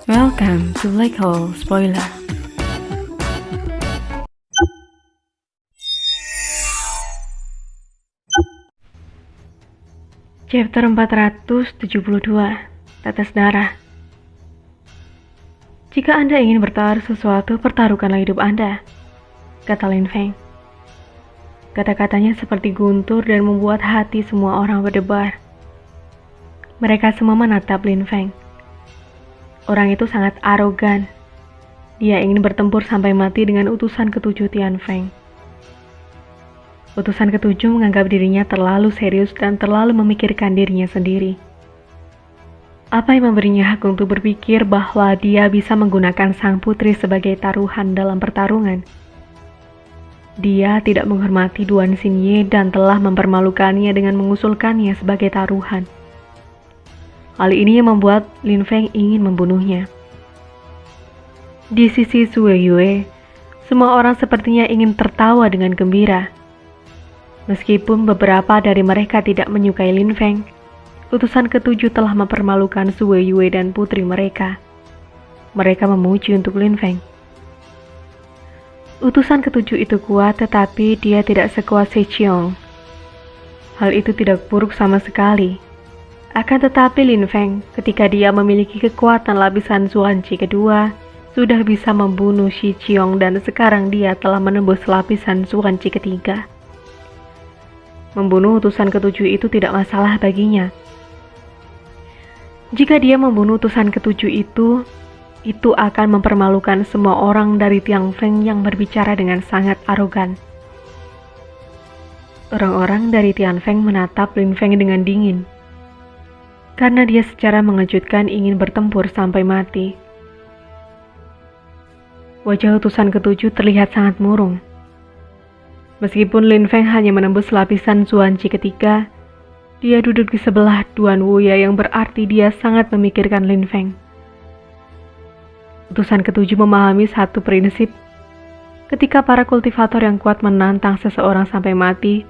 Welcome to Black Hole Spoiler. Chapter 472, Tetes Darah. Jika Anda ingin bertaruh sesuatu, pertaruhkanlah hidup Anda, kata Lin Feng. Kata-katanya seperti guntur dan membuat hati semua orang berdebar. Mereka semua menatap Lin Feng. Orang itu sangat arogan. Dia ingin bertempur sampai mati dengan utusan ketujuh Tian Feng. Utusan ketujuh menganggap dirinya terlalu serius dan terlalu memikirkan dirinya sendiri. Apa yang memberinya hak untuk berpikir bahwa dia bisa menggunakan sang putri sebagai taruhan dalam pertarungan? Dia tidak menghormati Duan Xinye dan telah mempermalukannya dengan mengusulkannya sebagai taruhan. Hal ini yang membuat Lin Feng ingin membunuhnya. Di sisi Sue Yue, semua orang sepertinya ingin tertawa dengan gembira. Meskipun beberapa dari mereka tidak menyukai Lin Feng, utusan ketujuh telah mempermalukan Sue Yue dan putri mereka. Mereka memuji untuk Lin Feng. Utusan ketujuh itu kuat, tetapi dia tidak sekuat Sechiong. Hal itu tidak buruk sama sekali. Akan tetapi Lin Feng, ketika dia memiliki kekuatan lapisan Zuanqi kedua, sudah bisa membunuh Shi Qiong dan sekarang dia telah menembus lapisan Zuanqi ketiga. Membunuh utusan ketujuh itu tidak masalah baginya. Jika dia membunuh utusan ketujuh itu akan mempermalukan semua orang dari Tian Feng yang berbicara dengan sangat arogan. Orang-orang dari Tian Feng menatap Lin Feng dengan dingin, karena dia secara mengejutkan ingin bertempur sampai mati. Wajah utusan ketujuh terlihat sangat murung. Meskipun Lin Feng hanya menembus lapisan Zuanqi ketiga, dia duduk di sebelah Duan Wuya yang berarti dia sangat memikirkan Lin Feng. Utusan ketujuh memahami satu prinsip. Ketika para kultivator yang kuat menantang seseorang sampai mati,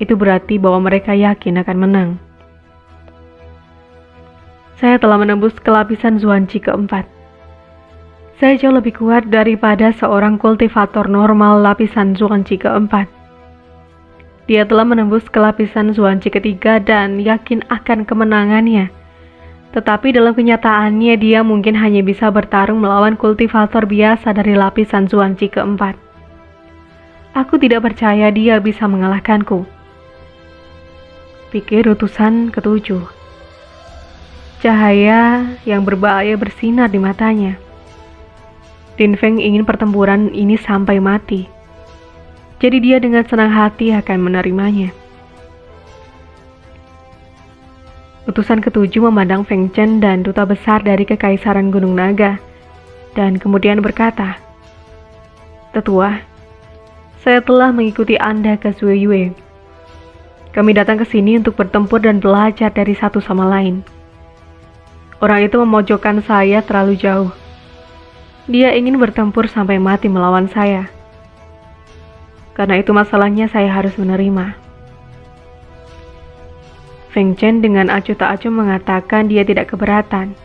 itu berarti bahwa mereka yakin akan menang. Saya telah menembus ke lapisan Zuanqi keempat. Saya jauh lebih kuat daripada seorang kultivator normal lapisan Zuanqi keempat. Dia telah menembus ke lapisan Zuanqi ketiga dan yakin akan kemenangannya. Tetapi dalam kenyataannya dia mungkin hanya bisa bertarung melawan kultivator biasa dari lapisan Zuanqi keempat. Aku tidak percaya dia bisa mengalahkanku, pikir utusan ketujuh. Cahaya yang berbahaya bersinar di matanya. Lin Feng ingin pertempuran ini sampai mati. Jadi dia dengan senang hati akan menerimanya. Utusan ketujuh memandang Feng Chen dan duta besar dari Kekaisaran Gunung Naga, dan kemudian berkata, "Tetua, saya telah mengikuti Anda ke Sue Yue. Kami datang ke sini untuk bertempur dan belajar dari satu sama lain. Orang itu memojokkan saya terlalu jauh. Dia ingin bertempur sampai mati melawan saya. Karena itu masalahnya saya harus menerima." Feng Chen dengan acuh tak acuh mengatakan dia tidak keberatan.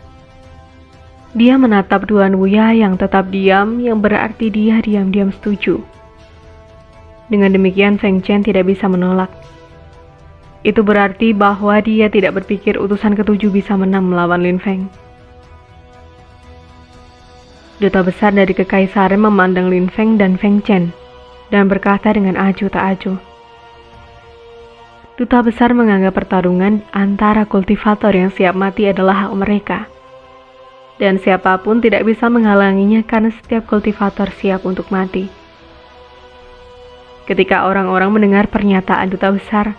Dia menatap Duan Wuya yang tetap diam, yang berarti dia diam-diam setuju. Dengan demikian Feng Chen tidak bisa menolak. Itu berarti bahwa dia tidak berpikir utusan ketujuh bisa menang melawan Lin Feng. Duta besar dari Kekaisaran memandang Lin Feng dan Feng Chen dan berkata dengan acuh tak acuh. Duta besar menganggap pertarungan antara kultivator yang siap mati adalah hak mereka. Dan siapapun tidak bisa menghalanginya karena setiap kultivator siap untuk mati. Ketika orang-orang mendengar pernyataan duta besar,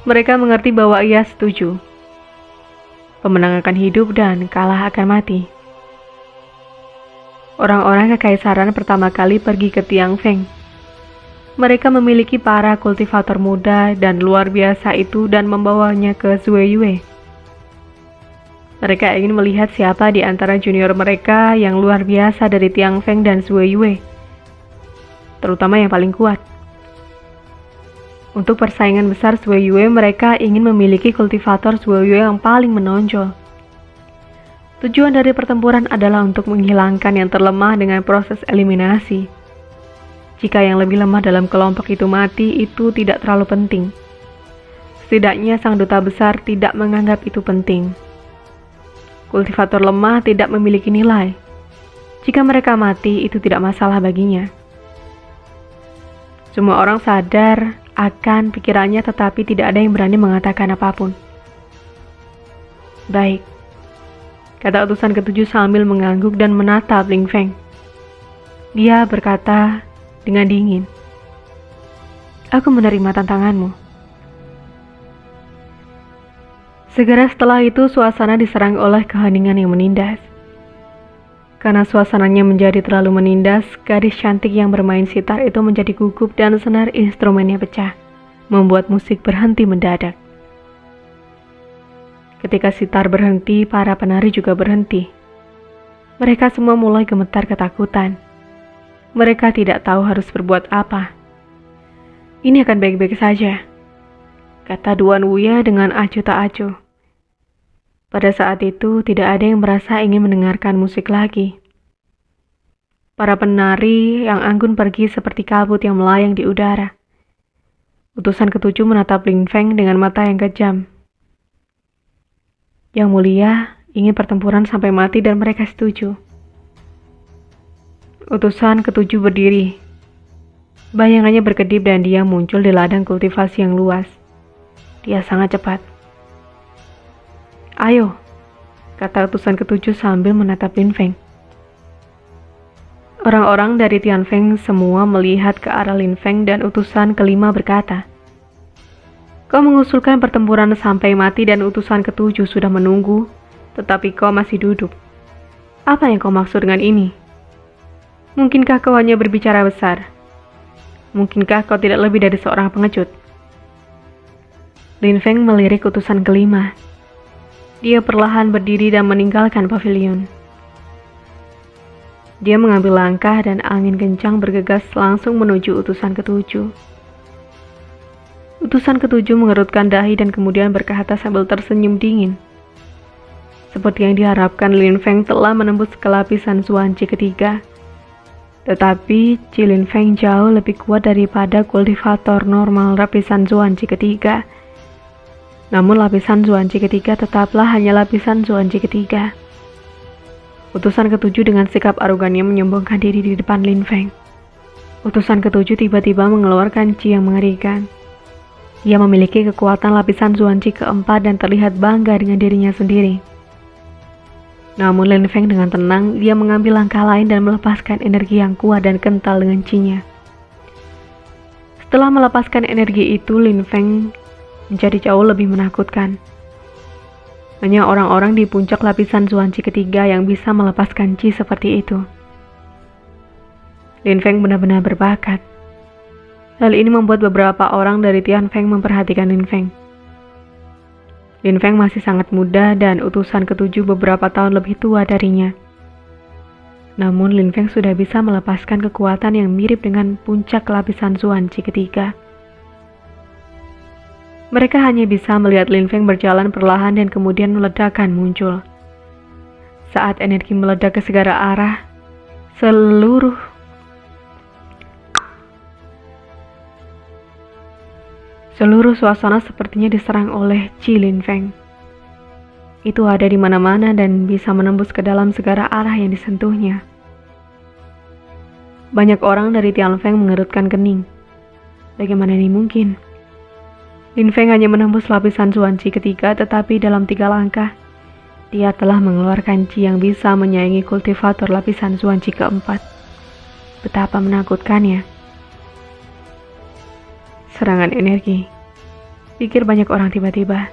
mereka mengerti bahwa ia setuju. Pemenang akan hidup dan kalah akan mati. Orang-orang Kekaisaran pertama kali pergi ke Tian Feng. Mereka memiliki para kultivator muda dan luar biasa itu dan membawanya ke Sue Yue. Mereka ingin melihat siapa di antara junior mereka yang luar biasa dari Tian Feng dan Sue Yue, terutama yang paling kuat. Untuk persaingan besar Sue Yue, mereka ingin memiliki kultivator Sue Yue yang paling menonjol. Tujuan dari pertempuran adalah untuk menghilangkan yang terlemah dengan proses eliminasi. Jika yang lebih lemah dalam kelompok itu mati, itu tidak terlalu penting. Setidaknya sang duta besar tidak menganggap itu penting. Kultivator lemah tidak memiliki nilai. Jika mereka mati, itu tidak masalah baginya. Semua orang sadar akan pikirannya, tetapi tidak ada yang berani mengatakan apapun. Baik, kata utusan ketujuh sambil mengangguk dan menatap Ling Feng. Dia berkata dengan dingin, "Aku menerima tantanganmu." Segera setelah itu, suasana diserang oleh keheningan yang menindas. Karena suasananya menjadi terlalu menindas, gadis cantik yang bermain sitar itu menjadi gugup dan senar instrumennya pecah, membuat musik berhenti mendadak. Ketika sitar berhenti, para penari juga berhenti. Mereka semua mulai gemetar ketakutan. Mereka tidak tahu harus berbuat apa. "Ini akan baik-baik saja," kata Duan Wuya dengan acuh tak acuh. Pada saat itu, tidak ada yang merasa ingin mendengarkan musik lagi. Para penari yang anggun pergi seperti kabut yang melayang di udara. Utusan ketujuh menatap Ling Feng dengan mata yang kejam. Yang mulia ingin pertempuran sampai mati dan mereka setuju. Utusan ketujuh berdiri. Bayangannya berkedip dan dia muncul di ladang kultivasi yang luas. Dia sangat cepat. "Ayo," kata utusan ketujuh sambil menatap Lin Feng. Orang-orang dari Tianfeng semua melihat ke arah Lin Feng dan utusan kelima berkata, "Kau mengusulkan pertempuran sampai mati dan utusan ketujuh sudah menunggu, tetapi kau masih duduk. Apa yang kau maksud dengan ini? Mungkinkah kau hanya berbicara besar? Mungkinkah kau tidak lebih dari seorang pengecut?" Lin Feng melirik utusan kelima. Dia perlahan berdiri dan meninggalkan pavilion. Dia mengambil langkah dan angin kencang bergegas langsung menuju utusan ketujuh. Utusan ketujuh mengerutkan dahi dan kemudian berkata sambil tersenyum dingin. Seperti yang diharapkan, Lin Feng telah menembus ke lapisan Zuanci ketiga. Tetapi Ci Lin Feng jauh lebih kuat daripada kultivator normal lapisan Zuanci ketiga. Namun lapisan Zuanci ketiga tetaplah hanya lapisan Zuanci ketiga. Utusan ketujuh dengan sikap arogannya menyombongkan diri di depan Lin Feng. Utusan ketujuh tiba-tiba mengeluarkan Ci yang mengerikan. Ia memiliki kekuatan lapisan Zuanci keempat dan terlihat bangga dengan dirinya sendiri. Namun Lin Feng dengan tenang, dia mengambil langkah lain dan melepaskan energi yang kuat dan kental dengan Ci-nya. Setelah melepaskan energi itu, Lin Feng menjadi jauh lebih menakutkan. Hanya orang-orang di puncak lapisan Zuanci ketiga yang bisa melepaskan Ci seperti itu. Lin Feng benar-benar berbakat. Hal ini membuat beberapa orang dari Tianfeng memperhatikan Lin Feng. Lin Feng masih sangat muda dan utusan ketujuh beberapa tahun lebih tua darinya. Namun Lin Feng sudah bisa melepaskan kekuatan yang mirip dengan puncak lapisan Zuanci ketiga. Mereka hanya bisa melihat Lin Feng berjalan perlahan dan kemudian ledakan muncul. Saat energi meledak ke segala arah, seluruh suasana sepertinya diserang oleh Ci Lin Feng. Itu ada di mana-mana dan bisa menembus ke dalam segala arah yang disentuhnya. Banyak orang dari Tianfeng mengerutkan kening. Bagaimana ini mungkin? Lin Feng hanya menembus lapisan Zuanci ketiga, tetapi dalam 3 langkah, dia telah mengeluarkan Ci yang bisa menyaingi kultivator lapisan Zuanci keempat. Betapa menakutkannya. Serangan energi, pikir banyak orang tiba-tiba.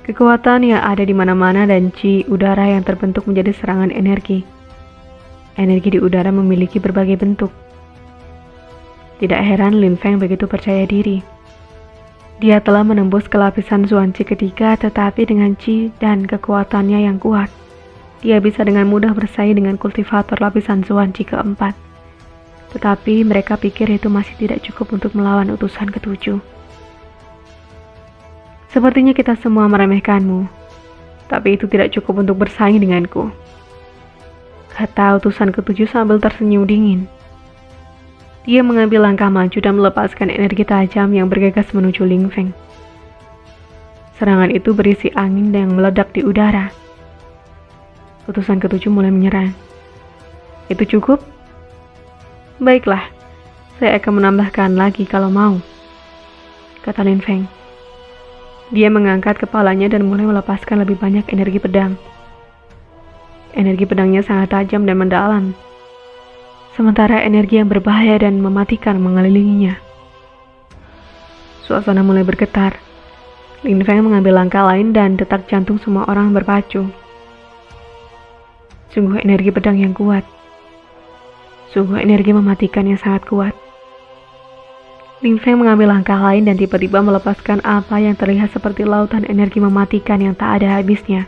Kekuatan yang ada di mana-mana dan Ci udara yang terbentuk menjadi serangan energi. Energi di udara memiliki berbagai bentuk. Tidak heran Lin Feng begitu percaya diri. Dia telah menembus ke lapisan Zuanci ketiga, tetapi dengan Ci dan kekuatannya yang kuat, dia bisa dengan mudah bersaing dengan kultivator lapisan Zuanci keempat. Tetapi mereka pikir itu masih tidak cukup untuk melawan utusan ketujuh. Sepertinya kita semua meremehkanmu. Tapi itu tidak cukup untuk bersaing denganku, kata utusan ketujuh sambil tersenyum dingin. Dia mengambil langkah maju dan melepaskan energi tajam yang bergegas menuju Ling Feng. Serangan itu berisi angin yang meledak di udara. Utusan ketujuh mulai menyerang. Itu cukup? Baiklah, saya akan menambahkan lagi kalau mau, kata Lin Feng. Dia mengangkat kepalanya dan mulai melepaskan lebih banyak energi pedang. Energi pedangnya sangat tajam dan mendalam, sementara energi yang berbahaya dan mematikan mengelilinginya. Suasana mulai bergetar. Lin Feng mengambil langkah lain dan detak jantung semua orang berpacu. Sungguh energi pedang yang kuat. Sungguh energi mematikan yang sangat kuat. Lin Feng mengambil langkah lain dan tiba-tiba melepaskan apa yang terlihat seperti lautan energi mematikan yang tak ada habisnya.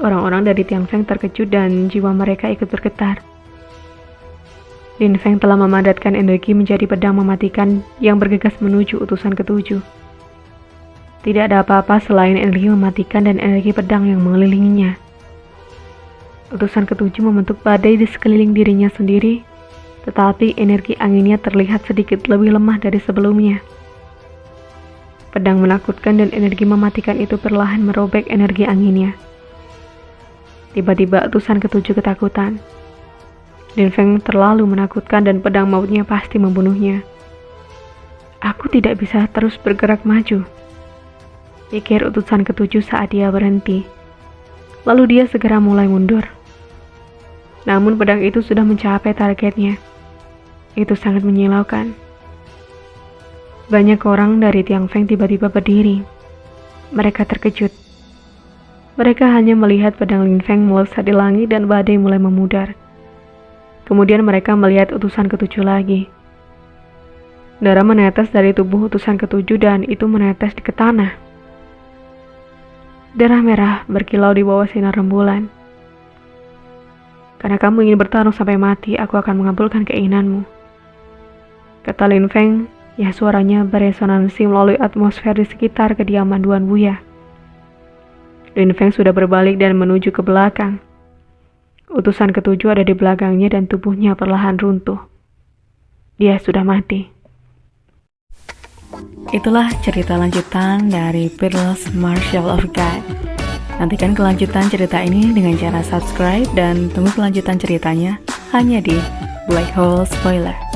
Orang-orang dari Tian Feng terkejut dan jiwa mereka ikut bergetar. Lin Feng telah memadatkan energi menjadi pedang mematikan yang bergegas menuju utusan ketujuh. Tidak ada apa-apa selain energi mematikan dan energi pedang yang mengelilinginya. Utusan ketujuh membentuk badai di sekeliling dirinya sendiri, tetapi energi anginnya terlihat sedikit lebih lemah dari sebelumnya. Pedang menakutkan dan energi mematikan itu perlahan merobek energi anginnya. Tiba-tiba utusan ketujuh ketakutan. Lin Feng terlalu menakutkan dan pedang mautnya pasti membunuhnya. Aku tidak bisa terus bergerak maju, pikir utusan ketujuh saat dia berhenti. Lalu dia segera mulai mundur. Namun pedang itu sudah mencapai targetnya. Itu sangat menyilaukan. Banyak orang dari Tian Feng tiba-tiba berdiri. Mereka terkejut. Mereka hanya melihat pedang Lin Feng melesat di langit dan badai mulai memudar. Kemudian mereka melihat utusan ketujuh lagi. Darah menetes dari tubuh utusan ketujuh dan itu menetes ke tanah. Darah merah berkilau di bawah sinar rembulan. Karena kamu ingin bertarung sampai mati, aku akan mengabulkan keinginanmu, kata Lin Feng, ya suaranya beresonansi melalui atmosfer di sekitar kediaman Duan Buya. Lin Feng sudah berbalik dan menuju ke belakang. Utusan ketujuh ada di belakangnya dan tubuhnya perlahan runtuh. Dia sudah mati. Itulah cerita lanjutan dari Peerless Martial of God. Nantikan kelanjutan cerita ini dengan cara subscribe dan tunggu kelanjutan ceritanya hanya di Black Hole Spoiler.